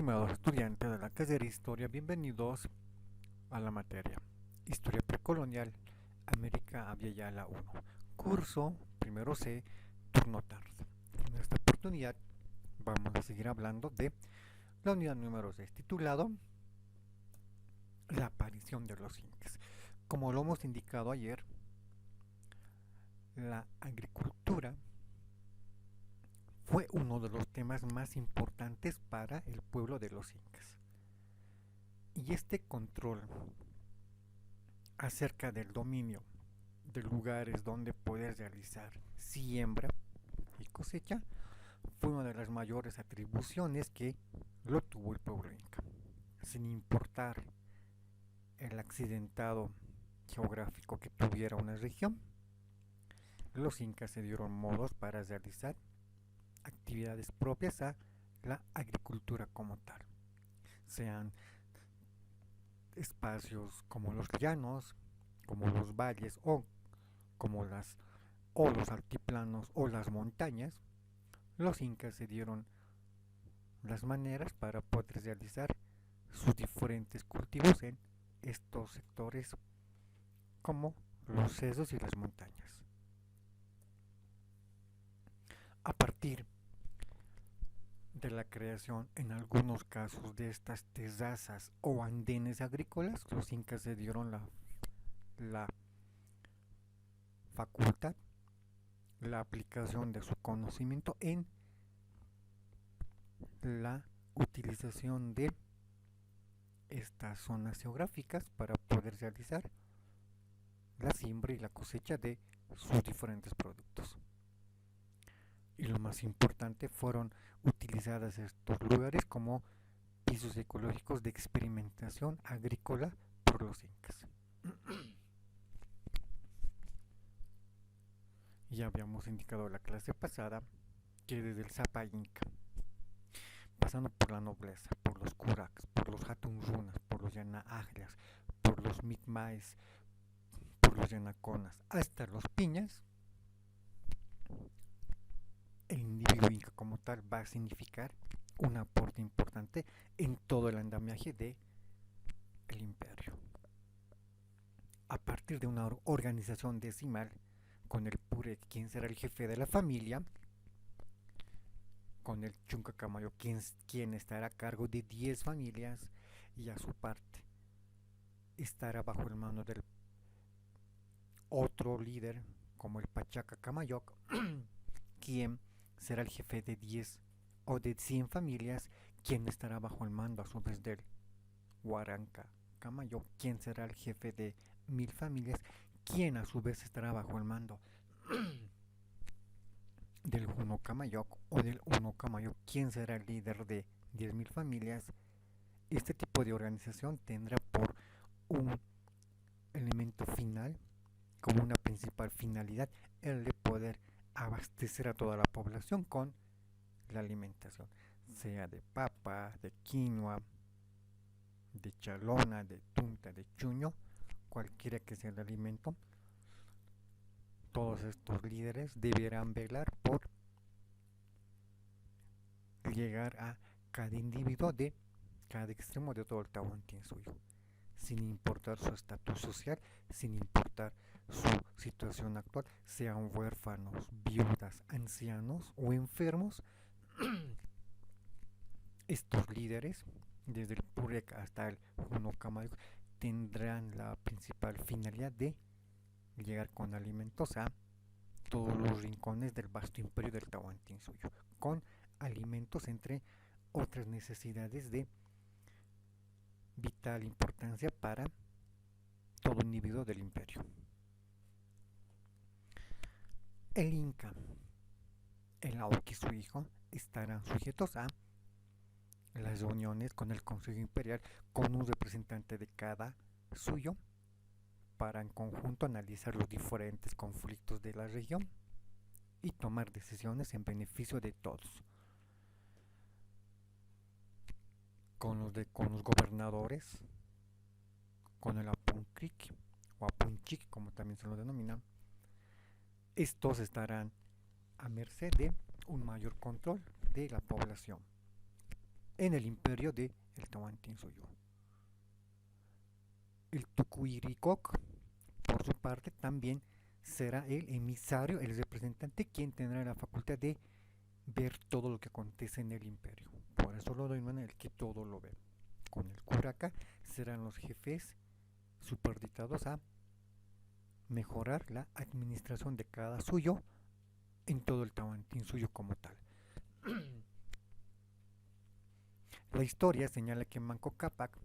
Estimados estudiantes de la carrera de Historia, bienvenidos a la materia Historia Precolonial, América Abya 1, curso primero C, turno tarde. En esta oportunidad vamos a seguir hablando de la unidad número 6, titulado La aparición de los incas. Como lo hemos indicado ayer, la agricultura fue uno de los temas más importantes para el pueblo de los incas. Y este control acerca del dominio de lugares donde poder realizar siembra y cosecha fue una de las mayores atribuciones que lo tuvo el pueblo inca. Sin importar el accidentado geográfico que tuviera una región, los incas se dieron modos para realizar actividades propias a la agricultura como tal, sean espacios como los llanos, como los valles como los altiplanos o las montañas. Los incas se dieron las maneras para poder realizar sus diferentes cultivos en estos sectores como los cerros y las montañas. A partir de la creación en algunos casos de estas terrazas o andenes agrícolas, los incas se dieron la facultad, la aplicación de su conocimiento en la utilización de estas zonas geográficas para poder realizar la siembra y la cosecha de sus diferentes productos. Y lo más importante, fueron utilizadas estos lugares como pisos ecológicos de experimentación agrícola por los incas. Ya habíamos indicado en la clase pasada que desde el Zapa Inca, pasando por la nobleza, por los Curaks, por los Hatunrunas, por los Yana Agrias, por los Mitmaes, por los Yanaconas, hasta los Piñas, el individuo inca como tal va a significar un aporte importante en todo el andamiaje del imperio. A partir de una organización decimal, con el Purek, quien será el jefe de la familia, con el Chuncacamayo, quien estará a cargo de 10 familias, y a su parte estará bajo el mando del otro líder, como el Pachaca Camayoc, quien será el jefe de 10 o de 100 familias, quien estará bajo el mando a su vez del Huaranca Camayoc, quien será el jefe de 1000 familias, quien a su vez estará bajo el mando del Huno Camayoc o del Uno Camayoc, quien será el líder de 10.000 familias. Este tipo de organización tendrá por un elemento final, como una principal finalidad, el de poder abastecer a toda la población con la alimentación, sea de papa, de quinoa, de chalona, de tunta, de chuño, cualquiera que sea el alimento. Todos estos líderes deberán velar por llegar a cada individuo de cada extremo de todo el Tahuantinsuyo, sin importar su estatus social, sin importar su situación actual, sean huérfanos, viudas, ancianos o enfermos. Estos líderes, desde el Purek hasta el Hunocamayo, tendrán la principal finalidad de llegar con alimentos a todos los rincones del vasto imperio del Tahuantinsuyo, con alimentos entre otras necesidades de vital importancia para todo individuo del imperio. El Inca, el Aoki y su hijo estarán sujetos a las reuniones con el Consejo Imperial, con un representante de cada suyo, para en conjunto analizar los diferentes conflictos de la región y tomar decisiones en beneficio de todos. Con los gobernadores, con el Apuncric o Apunchic, como también se lo denominan, estos estarán a merced de un mayor control de la población. en el imperio de el Tahuantinsuyo. El Tucuiricoc, por su parte, también será el emisario, el representante, quien tendrá la facultad de ver todo lo que acontece en el imperio. Por eso lo denominan el que todo lo ve. Con el curaca serán los jefes superditados a mejorar la administración de cada suyo en todo el Tahuantinsuyo como tal. La historia señala que Manco Cápac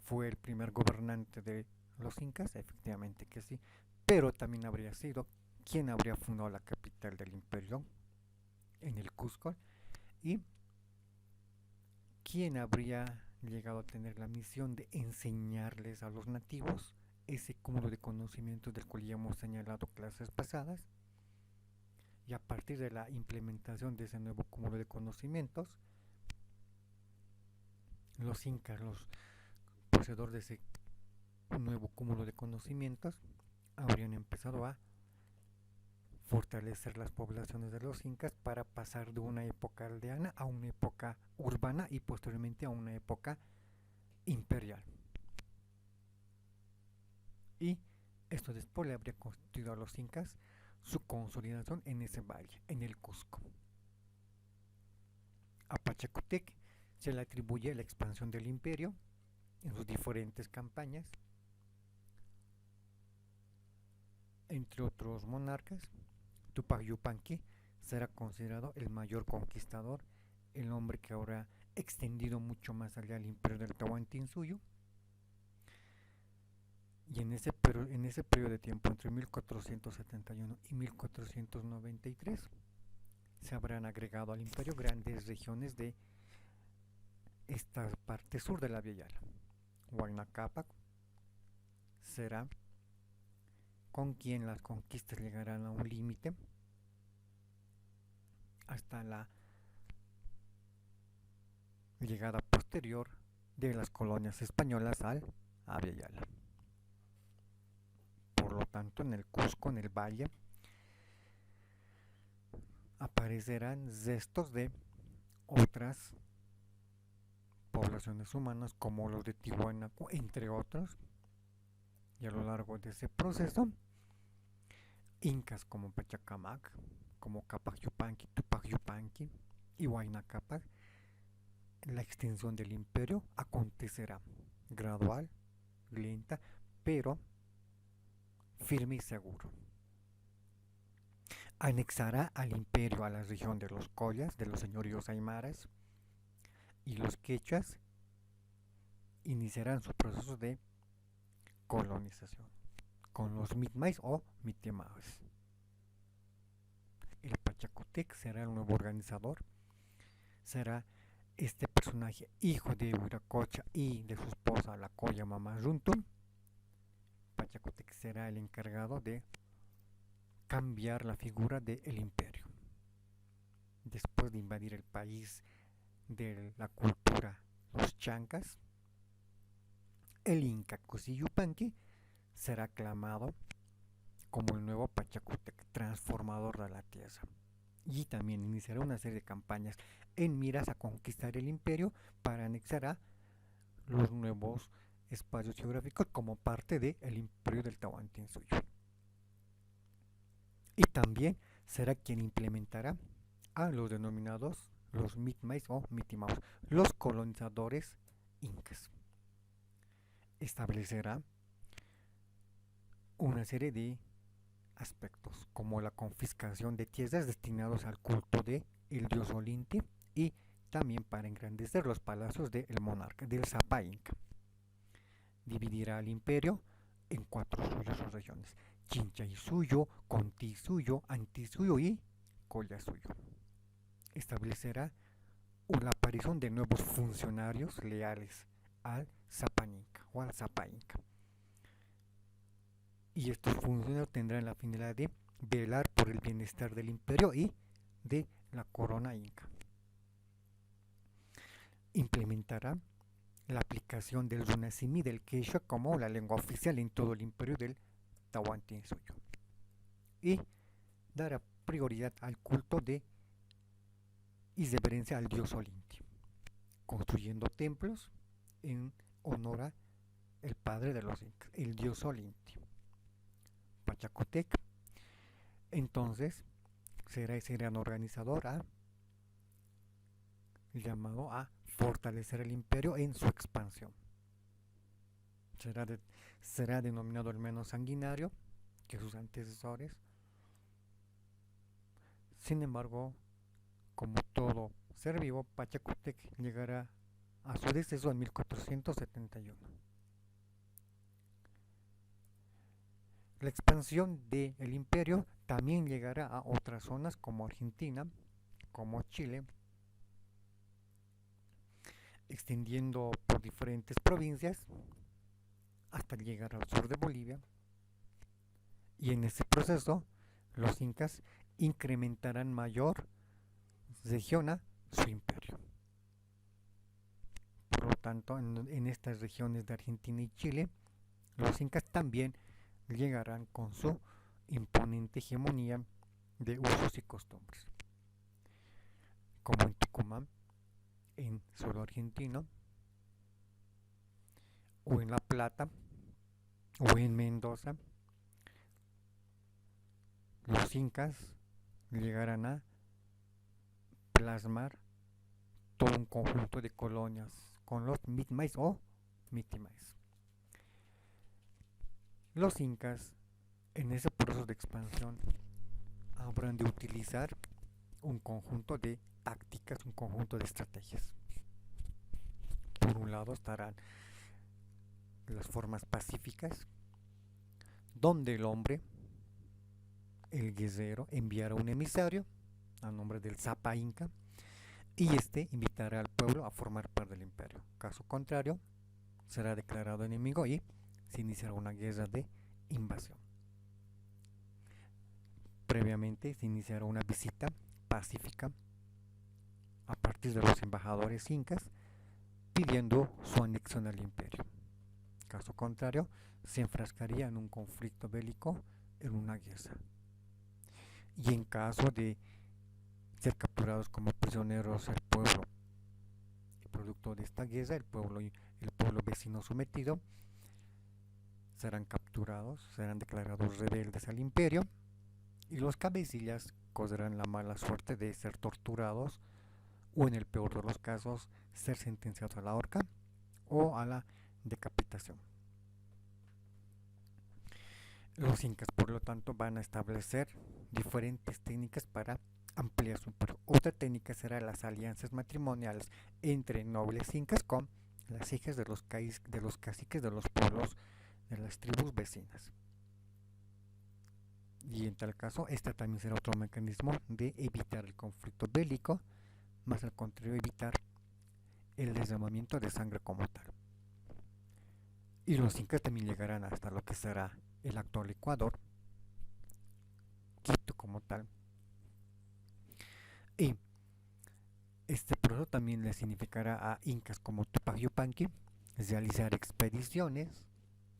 fue el primer gobernante de los incas, efectivamente que sí, pero también habría sido quien habría fundado la capital del imperio en el Cusco y quien habría llegado a tener la misión de enseñarles a los nativos ese cúmulo de conocimientos del cual ya hemos señalado clases pasadas, y a partir de la implementación de ese nuevo cúmulo de conocimientos, los incas, los poseedores de ese nuevo cúmulo de conocimientos, habrían empezado a fortalecer las poblaciones de los incas para pasar de una época aldeana a una época urbana y posteriormente a una época imperial. Y esto después le habría constituido a los incas su consolidación en ese valle, en el Cusco. A Pachacutec se le atribuye la expansión del imperio en sus diferentes campañas, entre otros monarcas. Tupac Yupanqui será considerado el mayor conquistador, el hombre que habrá extendido mucho más allá el imperio del Tahuantinsuyo. Y en ese periodo de tiempo, entre 1471 y 1493, se habrán agregado al imperio grandes regiones de esta parte sur de la Vía Yala. Huayna Cápac será con quien las conquistas llegarán a un límite hasta la llegada posterior de las colonias españolas al Abya Yala. Por lo tanto, en el Cusco, en el valle, aparecerán restos de otras poblaciones humanas como los de Tiwanaku, entre otros, y a lo largo de ese proceso, incas como Pachacamac, como Capac Yupanqui, Tupac Yupanqui y Huayna Cápac, la extensión del imperio acontecerá gradual, lenta, pero firme y seguro. Anexará al imperio a la región de los collas, de los señoríos aymaras, y los quechas iniciarán su proceso de colonización con los mitmais o mitemaos. El Pachacutec será el nuevo organizador, será este personaje hijo de Huiracocha y de su esposa la Colla Mamá Runtum. Pachacutec será el encargado de cambiar la figura del imperio. Después de invadir el país de la cultura los chancas, el Inca Cusi-Yupanqui será aclamado como el nuevo Pachacutec, transformador de la tierra. Y también iniciará una serie de campañas en miras a conquistar el imperio para anexar a los nuevos espacios geográficos como parte del imperio del Tahuantinsuyo. Y también será quien implementará a los denominados los mitmais o mitimaos, los colonizadores incas. Establecerá una serie de aspectos como la confiscación de tierras destinados al culto de el dios Olinti y también para engrandecer los palacios del monarca, del Zapa Inca. Dividirá al imperio en 4 suyos o regiones: Chinchaysuyo, Contisuyo, Antisuyo y Collasuyo. Establecerá la aparición de nuevos funcionarios leales al Zapa Inca o al Zapa Inca. Y estos funcionarios tendrán la finalidad de velar por el bienestar del imperio y de la corona inca. Implementará la aplicación del runasimi del quechua como la lengua oficial en todo el imperio del Tahuantinsuyo. Y dará prioridad al culto de y reverencia al dios Olinti. construyendo templos en honor a el padre de los incas, el dios Sol Inti, Pachacutec. Entonces será ese gran organizador llamado a fortalecer el imperio en su expansión. Será denominado el menos sanguinario que sus antecesores. Sin embargo, como todo ser vivo, Pachacútec llegará a su deceso en 1471. La expansión del imperio también llegará a otras zonas como Argentina, como Chile, extendiendo por diferentes provincias hasta llegar al sur de Bolivia. Y en ese proceso, los incas incrementarán mayor región a su imperio. Por lo tanto, en estas regiones de Argentina y Chile, los incas también llegarán con su imponente hegemonía de usos y costumbres, como en Tucumán, en suelo argentino, o en La Plata, o en Mendoza. Los incas llegarán a plasmar todo un conjunto de colonias con los mitmais o mitimais. Los incas, en ese proceso de expansión, habrán de utilizar un conjunto de tácticas, un conjunto de estrategias. Por un lado estarán las formas pacíficas, donde el hombre, el guerrero, enviará un emisario a nombre del Zapa Inca y este invitará al pueblo a formar parte del imperio. Caso contrario, será declarado enemigo y se iniciará una guerra de invasión. Previamente se iniciará una visita pacífica a partir de los embajadores incas pidiendo su anexión al imperio. Caso contrario, se enfrascaría en un conflicto bélico, en una guerra. Y en caso de ser capturados como prisioneros el pueblo, producto de esta guerra, el pueblo vecino sometido, serán capturados, serán declarados rebeldes al imperio y los cabecillas correrán la mala suerte de ser torturados o, en el peor de los casos, ser sentenciados a la horca o a la decapitación. Los incas, por lo tanto, van a establecer diferentes técnicas para ampliar su imperio. Otra técnica será las alianzas matrimoniales entre nobles incas con las hijas de los caciques de los pueblos de las tribus vecinas. Y en tal caso, este también será otro mecanismo de evitar el conflicto bélico, más al contrario, evitar el derramamiento de sangre como tal. Y los incas también llegarán hasta lo que será el actual Ecuador, Quito como tal. Y este proceso también le significará a incas como Tupac Yupanqui realizar expediciones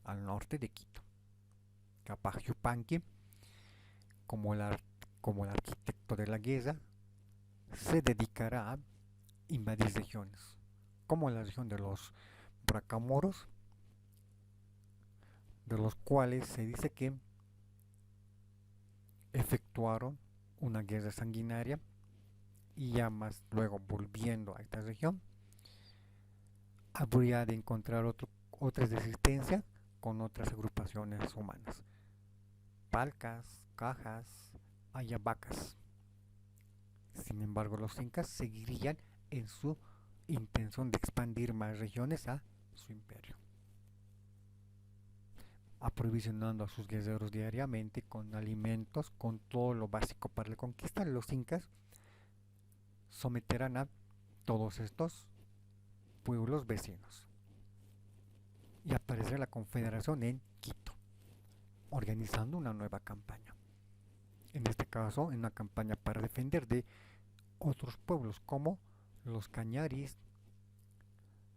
al norte de Quito. Tupac Yupanqui, como el arquitecto de la guerra, se dedicará a invadir regiones, como la región de los Bracamoros, de los cuales se dice que efectuaron una guerra sanguinaria y ya más luego volviendo a esta región habría de encontrar otra resistencia con otras agrupaciones humanas, palcas, cajas, ayabacas. Sin embargo, los incas seguirían en su intención de expandir más regiones a su imperio, aprovisionando a sus guerreros diariamente con alimentos, con todo lo básico para la conquista. Los incas someterán a todos estos pueblos vecinos y aparecerá la confederación en Quito, organizando una nueva campaña. En este caso, una campaña para defender de otros pueblos como los Cañaris,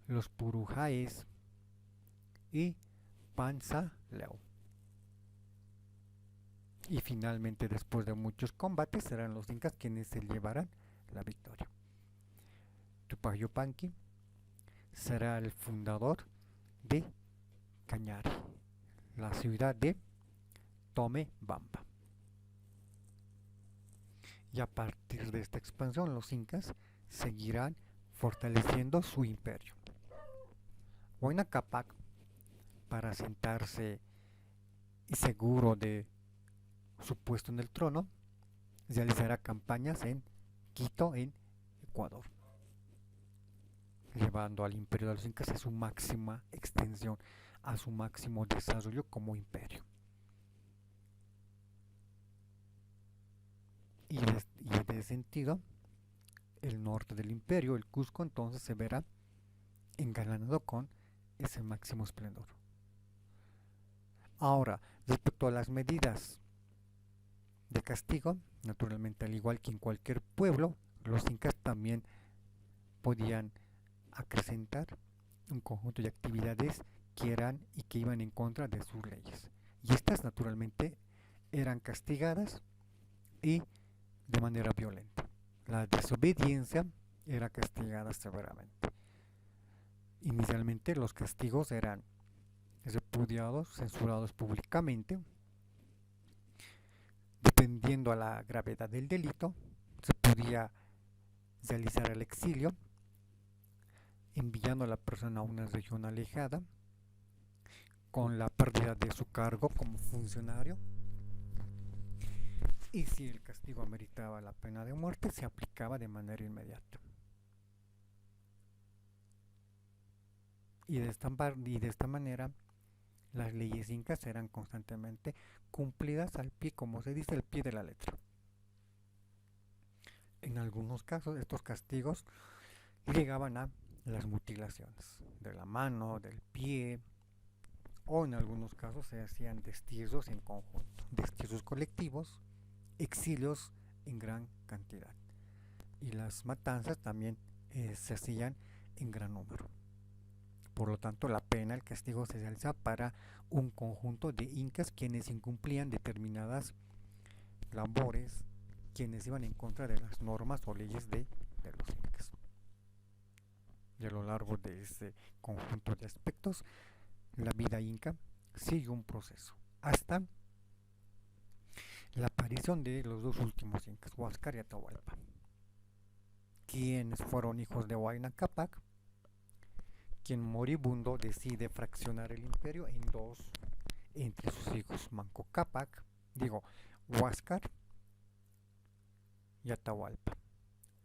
los Purujáes y Panzaleo. Y finalmente, después de muchos combates, serán los incas quienes se llevarán la victoria. Tupac Yupanqui será el fundador de Cañari, la ciudad de Tomebamba. Y a partir de esta expansión los incas seguirán fortaleciendo su imperio. Huayna Capac, para sentarse seguro de su puesto en el trono, realizará campañas en Quito, en Ecuador, llevando al imperio de los incas a su máxima extensión, a su máximo desarrollo como imperio. Y en ese sentido, el norte del imperio, el Cusco, entonces se verá engalanado con ese máximo esplendor. Ahora, respecto a las medidas de castigo, naturalmente, al igual que en cualquier pueblo, los incas también podían acrecentar un conjunto de actividades que eran y que iban en contra de sus leyes. Y estas, naturalmente, eran castigadas y de manera violenta. La desobediencia era castigada severamente. Inicialmente los castigos eran repudiados, censurados públicamente. Dependiendo a la gravedad del delito, se podía realizar el exilio, enviando a la persona a una región alejada, con la pérdida de su cargo como funcionario. Y si el castigo ameritaba la pena de muerte, se aplicaba de manera inmediata. Y de esta manera, las leyes incas eran constantemente cumplidas al pie, como se dice, al pie de la letra. En algunos casos, estos castigos llegaban a las mutilaciones de la mano, del pie, o en algunos casos se hacían destierros en conjunto, destierros colectivos, exilios en gran cantidad. Y las matanzas también se hacían en gran número. Por lo tanto, la pena, el castigo se realiza para un conjunto de incas quienes incumplían determinadas labores, quienes iban en contra de las normas o leyes de los incas. Y a lo largo de ese conjunto de aspectos, la vida inca sigue un proceso hasta la aparición de los dos últimos incas, Huáscar y Atahualpa, quienes fueron hijos de Huayna Capac, quien moribundo decide fraccionar el imperio en dos entre sus hijos Manco Cápac, Huáscar y Atahualpa.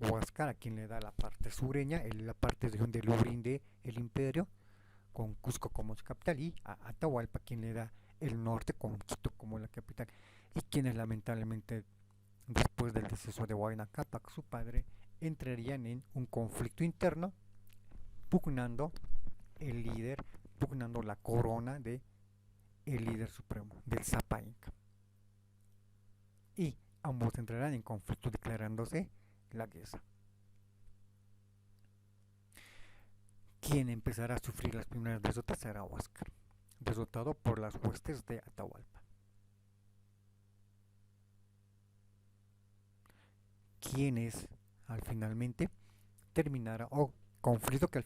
Huáscar a quien le da la parte sureña, la parte de donde lo brinde el imperio, con Cusco como su capital, y a Atahualpa quien le da el norte con Quito como la capital, y quienes lamentablemente después del deceso de Huayna Cápac, su padre, entrarían en un conflicto interno, pugnando el líder, pugnando la corona de el líder supremo, del Zapa Inca. Y ambos entrarán en conflicto declarándose la guerra. Quien empezará a sufrir las primeras derrotas será Huáscar, derrotado por las huestes de Atahualpa. Quienes al finalmente terminará, o conflicto que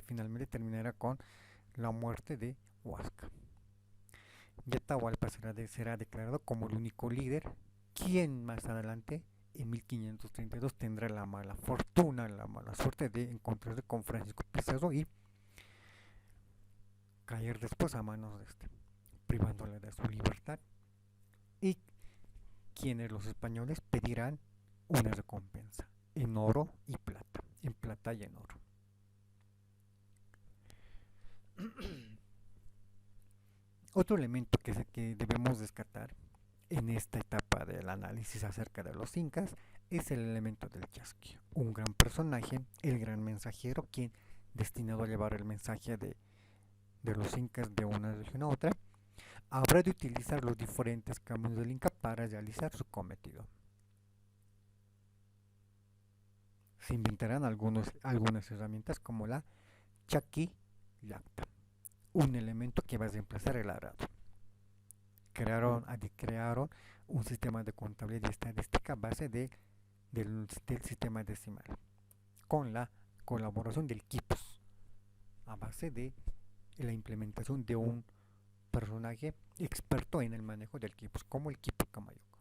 finalmente terminará con la muerte de Huáscar. Y Atahualpa será declarado como el único líder, quien más adelante en 1532 tendrá la mala fortuna, la mala suerte de encontrarse con Francisco Pizarro y caer después a manos de este, privándole de su libertad, y quienes los españoles pedirán una recompensa en oro y plata, en plata y en oro. Otro elemento que debemos descartar en esta etapa del análisis acerca de los incas es el elemento del chasqui, un gran personaje, el gran mensajero, quien destinado a llevar el mensaje de los incas de una región a otra, habrá de utilizar los diferentes caminos del inca para realizar su cometido. Se inventarán algunas herramientas como la chaquillacta, un elemento que va a reemplazar el arado. Crearon un sistema de contabilidad y estadística a base del sistema decimal, con la colaboración del quipus, base de la implementación de un personaje experto en el manejo del ki, pues como el Kipo Kamayoko,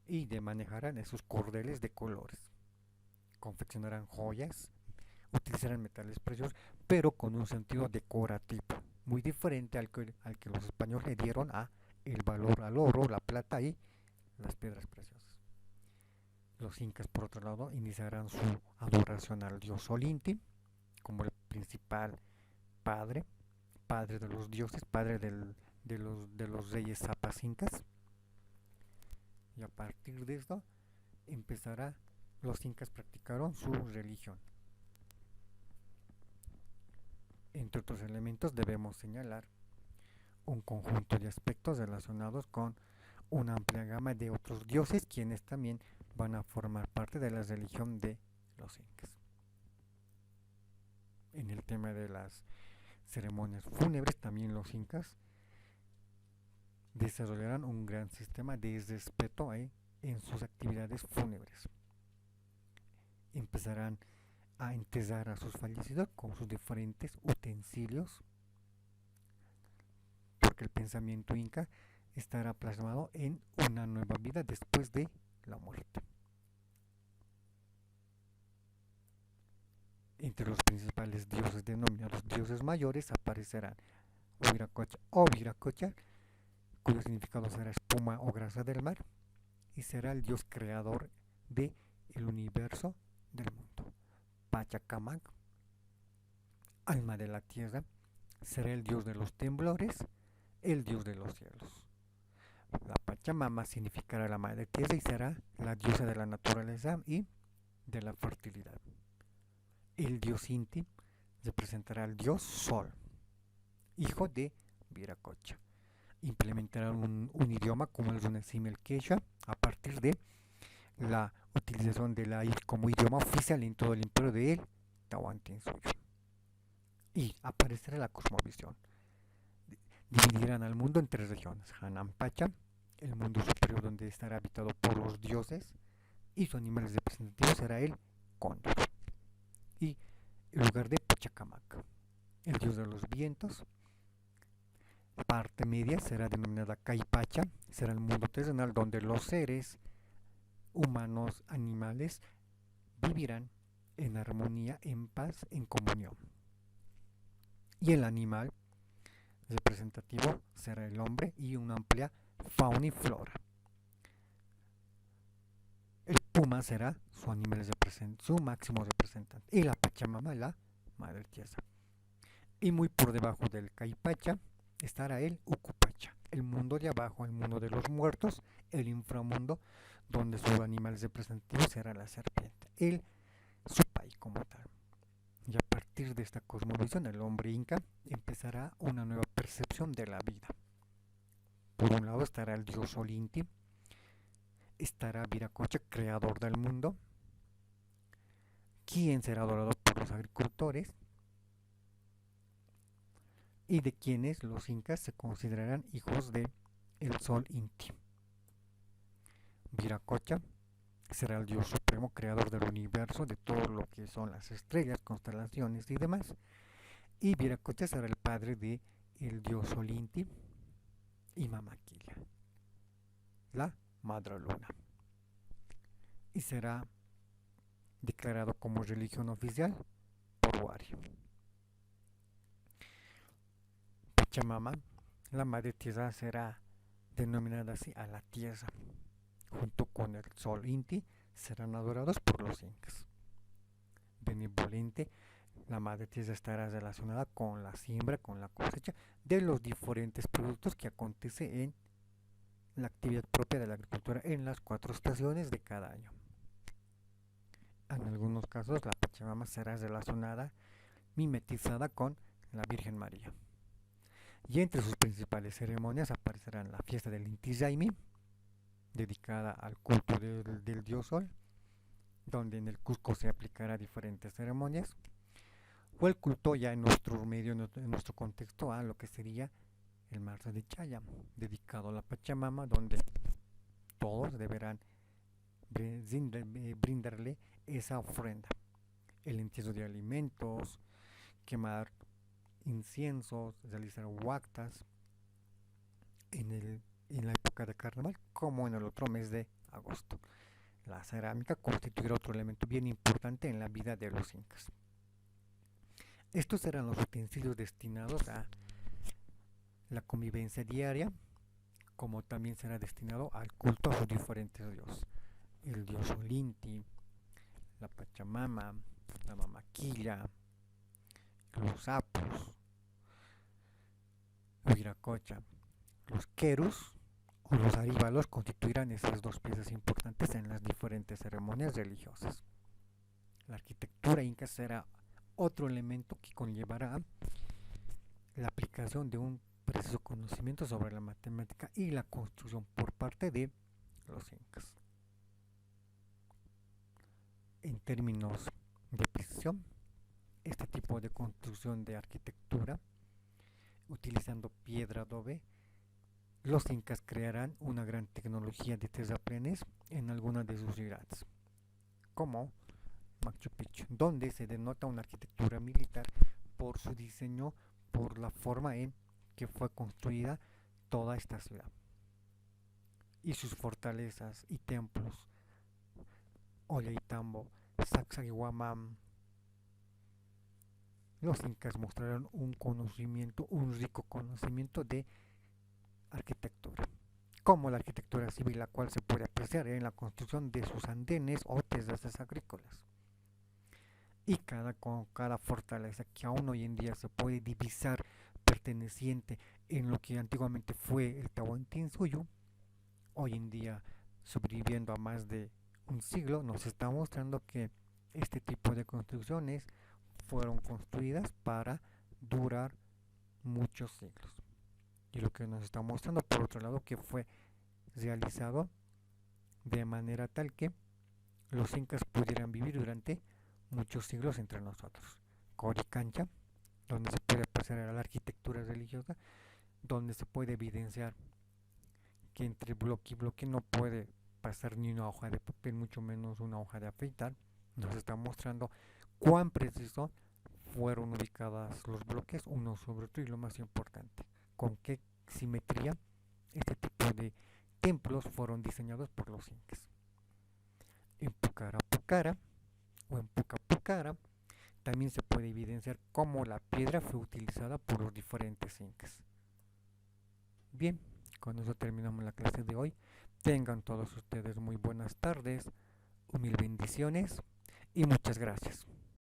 y de manejarán esos cordeles de colores, confeccionarán joyas, utilizarán metales preciosos, pero con un sentido decorativo, muy diferente al que los españoles le dieron a el valor al oro, la plata y las piedras preciosas. Los incas, por otro lado, iniciarán su adoración al dios Olinti como el principal padre, padre de los dioses, padre de los reyes zapas incas. Y a partir de esto empezará, los incas practicaron su religión. Entre otros elementos debemos señalar un conjunto de aspectos relacionados con una amplia gama de otros dioses, quienes también van a formar parte de la religión de los incas. En el tema de las ceremonias fúnebres, también los incas desarrollarán un gran sistema de respeto en sus actividades fúnebres. Empezarán a enterrar a sus fallecidos con sus diferentes utensilios, porque el pensamiento inca estará plasmado en una nueva vida después de la muerte. Entre los principales dioses denominados dioses mayores aparecerán Huiracocha o Viracocha, cuyo significado será espuma o grasa del mar, y será el dios creador del universo del mundo. Pachacamac, alma de la tierra, será el dios de los temblores, el dios de los cielos. La Pachamama significará la madre tierra y será la diosa de la naturaleza y de la fertilidad. El dios Inti representará al dios Sol, hijo de Viracocha. Implementará un idioma como el Runecime el Quechua a partir de la utilización de la I como idioma oficial en todo el imperio de el Tahuantinsuyo. Y aparecerá la cosmovisión. Dividirán al mundo en tres regiones: Hanan Pacha, el mundo superior donde estará habitado por los dioses, y su animal representativo será el cóndor. Y el lugar de Pachacamac, el dios de los vientos. La parte media será denominada Caipacha, será el mundo terrenal donde los seres humanos, animales, vivirán en armonía, en paz, en comunión. Y el animal representativo será el hombre y una amplia fauna y flora. El puma será su animal su máximo representante, y la Pachamama la madre tierra. Y muy por debajo del Caipacha estará el Ucupacha, el mundo de abajo, el mundo de los muertos, el inframundo, donde su animal representativo será la serpiente, el Supay como tal. Y a partir de esta cosmovisión, el hombre inca empezará una nueva percepción de la vida. Por un lado estará el dios Olinti, estará Viracocha, creador del mundo, quien será adorado por los agricultores, y de quienes los incas se considerarán hijos de el sol Inti. Viracocha será el dios supremo, creador del universo, de todo lo que son las estrellas, constelaciones y demás. Y Viracocha será el padre de el dios Olinti y Mamaquilla, la madre luna. Y será declarado como religión oficial por Wari. Pachamama, la madre tierra, será denominada así a la tierra. Junto con el sol Inti serán adorados por los incas. Benevolente, la madre tierra estará relacionada con la siembra, con la cosecha de los diferentes productos que acontece en la actividad propia de la agricultura en las 4 estaciones de cada año. En algunos casos la Pachamama será relacionada, mimetizada con la Virgen María. Y entre sus principales ceremonias aparecerán la fiesta del Inti Raymi, dedicada al culto del dios Sol, donde en el Cusco se aplicará diferentes ceremonias, o el culto ya en nuestro medio, en nuestro contexto, a lo que sería el marzo de Chaya, dedicado a la Pachamama, donde todos deberán brindarle esa ofrenda. el entierro de alimentos, quemar inciensos, realizar huactas en la época de carnaval, como en el otro mes de agosto. La cerámica constituirá otro elemento bien importante en la vida de los incas. Estos eran los utensilios destinados a la convivencia diaria, como también será destinado al culto a sus diferentes dioses. El dios Olinti, la Pachamama, la Mamaquilla, los sapos, Huiracocha, los querus o los aríbalos constituirán esas dos piezas importantes en las diferentes ceremonias religiosas. La arquitectura inca será otro elemento que conllevará la aplicación de un preciso conocimiento sobre la matemática y la construcción por parte de los incas. En términos de precisión, este tipo de construcción de arquitectura, utilizando piedra adobe, los incas crearán una gran tecnología de terraplenes en algunas de sus ciudades, como Machu Picchu, donde se denota una arquitectura militar por su diseño, por la forma en que fue construida toda esta ciudad. Y sus fortalezas y templos, Ollantaytambo, Sacsayhuamán, los incas mostraron un rico conocimiento de arquitectura, como la arquitectura civil, la cual se puede apreciar en la construcción de sus andenes o terrazas agrícolas. Y cada fortaleza que aún hoy en día se puede divisar perteneciente en lo que antiguamente fue el Tahuantinsuyo, hoy en día sobreviviendo a más de un siglo, nos está mostrando que este tipo de construcciones fueron construidas para durar muchos siglos. Y lo que nos está mostrando, por otro lado, que fue realizado de manera tal que los incas pudieran vivir durante muchos siglos entre nosotros. Coricancha, donde se puede apreciar la arquitectura religiosa, donde se puede evidenciar que entre bloque y bloque no puede pasar ni una hoja de papel, mucho menos una hoja de afeitar. Nos está mostrando cuán preciso fueron ubicados los bloques uno sobre otro y lo más importante, con qué simetría este tipo de templos fueron diseñados por los incas. En Pucara o en Pucara también se puede evidenciar cómo la piedra fue utilizada por los diferentes incas. Bien, con eso terminamos la clase de hoy. Tengan todos ustedes muy buenas tardes, mil bendiciones y muchas gracias.